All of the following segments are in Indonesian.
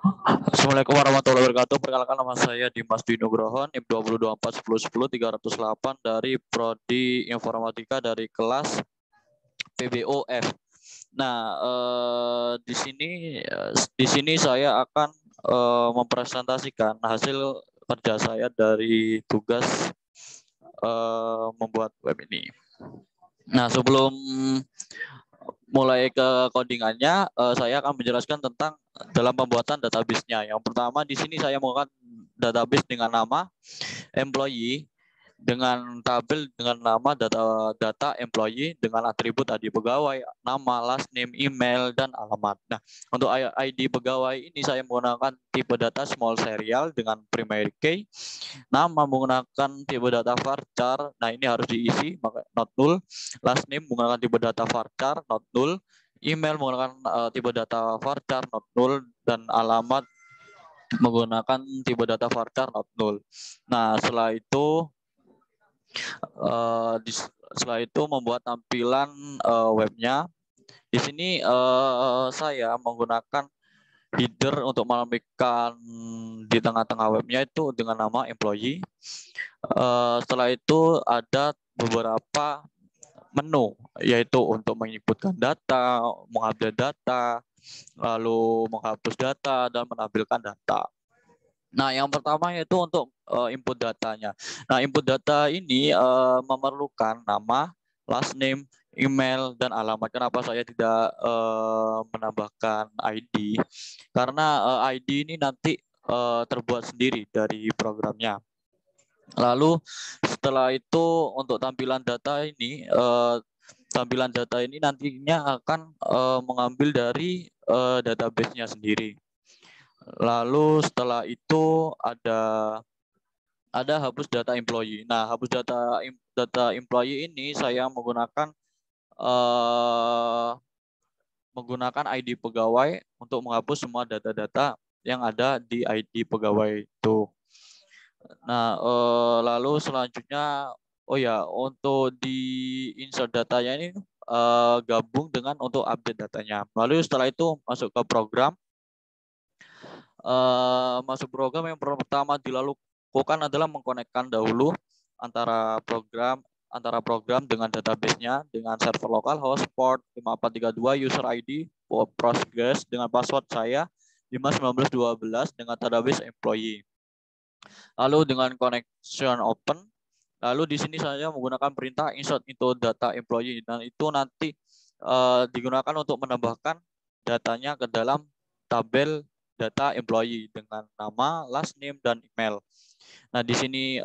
Assalamualaikum warahmatullahi wabarakatuh. Perkenalkan nama saya Dimas Dwi Nugroho, NIM 2024 dari Prodi Informatika dari kelas PBOF. Nah, di sini saya akan mempresentasikan hasil kerja saya dari tugas membuat web ini. Nah, sebelum mulai ke codingannya, saya akan menjelaskan tentang dalam pembuatan database-nya. Yang pertama di sini saya menggunakan database dengan nama employee, dengan tabel dengan nama data employee dengan atribut ID pegawai, nama, last name, email, dan alamat. Nah, untuk ID pegawai ini saya menggunakan tipe data small serial dengan primary key, nama menggunakan tipe data varchar. Nah, ini harus diisi maka not null. Last name menggunakan tipe data varchar not null. Email menggunakan tipe data varchar not null, dan alamat menggunakan tipe data varchar not null. Nah, setelah itu membuat tampilan webnya. Di sini saya menggunakan header untuk menampilkan di tengah-tengah webnya itu dengan nama employee. Setelah itu ada beberapa menu, yaitu untuk menginputkan data, mengupdate data, lalu menghapus data, dan menampilkan data. Nah, yang pertama yaitu untuk input datanya. Nah, input data ini memerlukan nama, last name, email, dan alamat. Kenapa saya tidak menambahkan ID? Karena ID ini nanti terbuat sendiri dari programnya. Lalu setelah itu untuk tampilan data ini nantinya akan mengambil dari database-nya sendiri. Lalu setelah itu ada hapus data employee. Nah, hapus data employee ini saya menggunakan ID pegawai untuk menghapus semua data-data yang ada di ID pegawai itu. Nah, lalu selanjutnya, oh ya, untuk di insert datanya ini gabung dengan untuk update datanya. Lalu setelah itu masuk ke program. Masuk program yang pertama dilakukan adalah mengkonekkan dahulu antara program dengan database-nya dengan server lokal host port 5432 user ID Postgres dengan password saya 51912 dengan database employee. Lalu dengan connection open, lalu di sini saya menggunakan perintah insert into data employee, dan itu nanti digunakan untuk menambahkan datanya ke dalam tabel data employee dengan nama, last name, dan email. Nah, di sini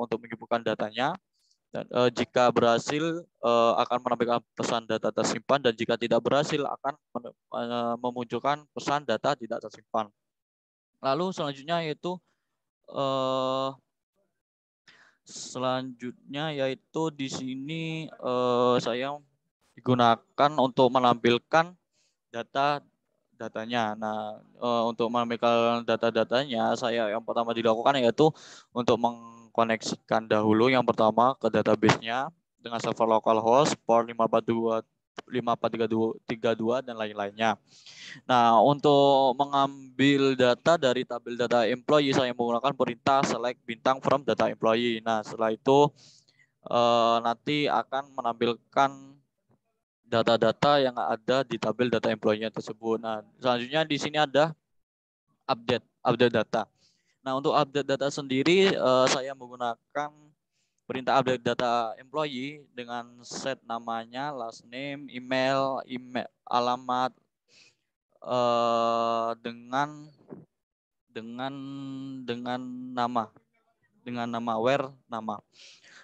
untuk mengirimkan datanya, dan jika berhasil akan menampilkan pesan data tersimpan, dan jika tidak berhasil akan memunculkan pesan data tidak tersimpan. Lalu selanjutnya yaitu di sini saya digunakan untuk menampilkan datanya. Nah, untuk menampilkan data-datanya, yang pertama dilakukan yaitu untuk mengkoneksikan dahulu yang pertama ke database-nya dengan server localhost port 54332 dan lain-lainnya. Nah, untuk mengambil data dari tabel data employee, saya menggunakan perintah select bintang from data employee. Nah, setelah itu nanti akan menampilkan data-data yang ada di tabel data employee tersebut. Nah, selanjutnya di sini ada update data. Nah, untuk update data sendiri saya menggunakan perintah update data employee dengan set namanya, last name, email alamat, dengan nama where nama.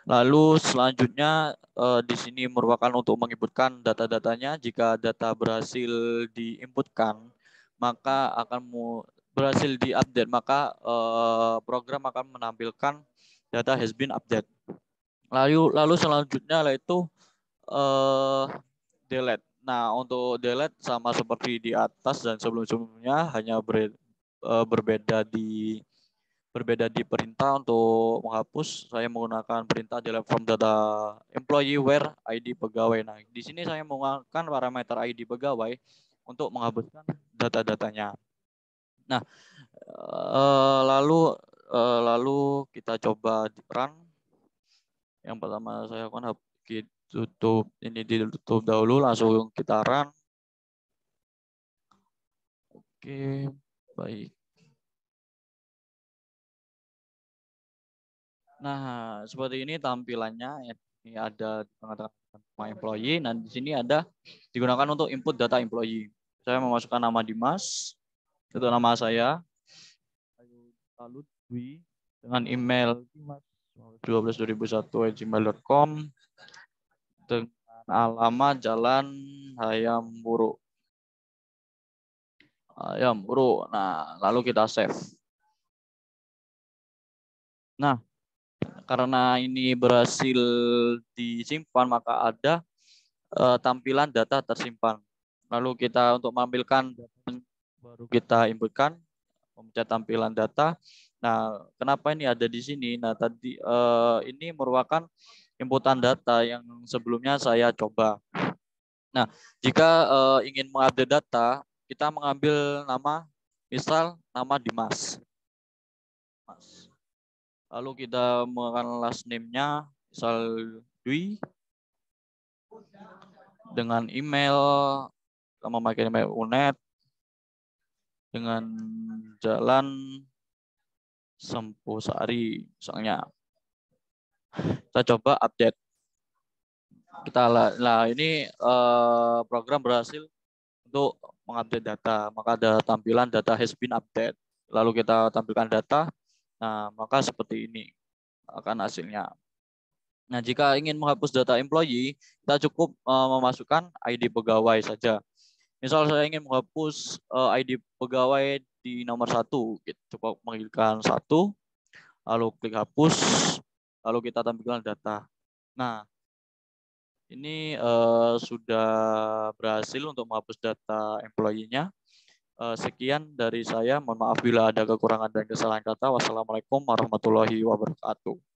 Lalu selanjutnya di sini merupakan untuk menginputkan data-datanya. Jika data berhasil diinputkan, maka berhasil diupdate, maka program akan menampilkan data has been update. Lalu selanjutnya yaitu delete. Nah, untuk delete sama seperti di atas dan sebelum-sebelumnya, hanya berbeda di perintah. Untuk menghapus saya menggunakan perintah delete from data employee where ID pegawai. Nah, di sini saya menggunakan parameter ID pegawai untuk menghapuskan data-datanya. Nah, lalu kita coba di run. Yang pertama saya akan tutup ini, ditutup dahulu, langsung kita run. Oke, baik. Nah, seperti ini tampilannya. Ini ada di tengah-tengah employee. Nah, di sini ada digunakan untuk input data employee. Saya memasukkan nama Dimas, itu nama saya. Lalu Dwi dengan email dimas122001@gmail.com dengan alamat Jalan Hayam Buruk. Nah, lalu kita save. Nah, karena ini berhasil disimpan, maka ada tampilan data tersimpan. Lalu kita untuk mengambilkan data baru kita inputkan, memencet tampilan data. Nah, kenapa ini ada di sini? Nah, tadi ini merupakan inputan data yang sebelumnya saya coba. Nah, jika ingin mengupdate data, kita mengambil nama, misal nama Dimas. Lalu kita menggunakan last name-nya, misal Dwi, dengan email, kita memakai email UNED, dengan Jalan Semposari, misalnya. Kita coba update. Ini program berhasil untuk mengupdate data. Maka ada tampilan data has been update. Lalu kita tampilkan data. Nah, maka seperti ini akan hasilnya. Nah, jika ingin menghapus data employee, kita cukup memasukkan ID pegawai saja. Misal saya ingin menghapus ID pegawai di nomor 1, kita coba mengirimkan 1, lalu klik hapus, lalu kita tampilkan data. Nah, ini sudah berhasil untuk menghapus data employee-nya. Sekian dari saya. Mohon maaf bila ada kekurangan dan kesalahan kata. Wassalamualaikum warahmatullahi wabarakatuh.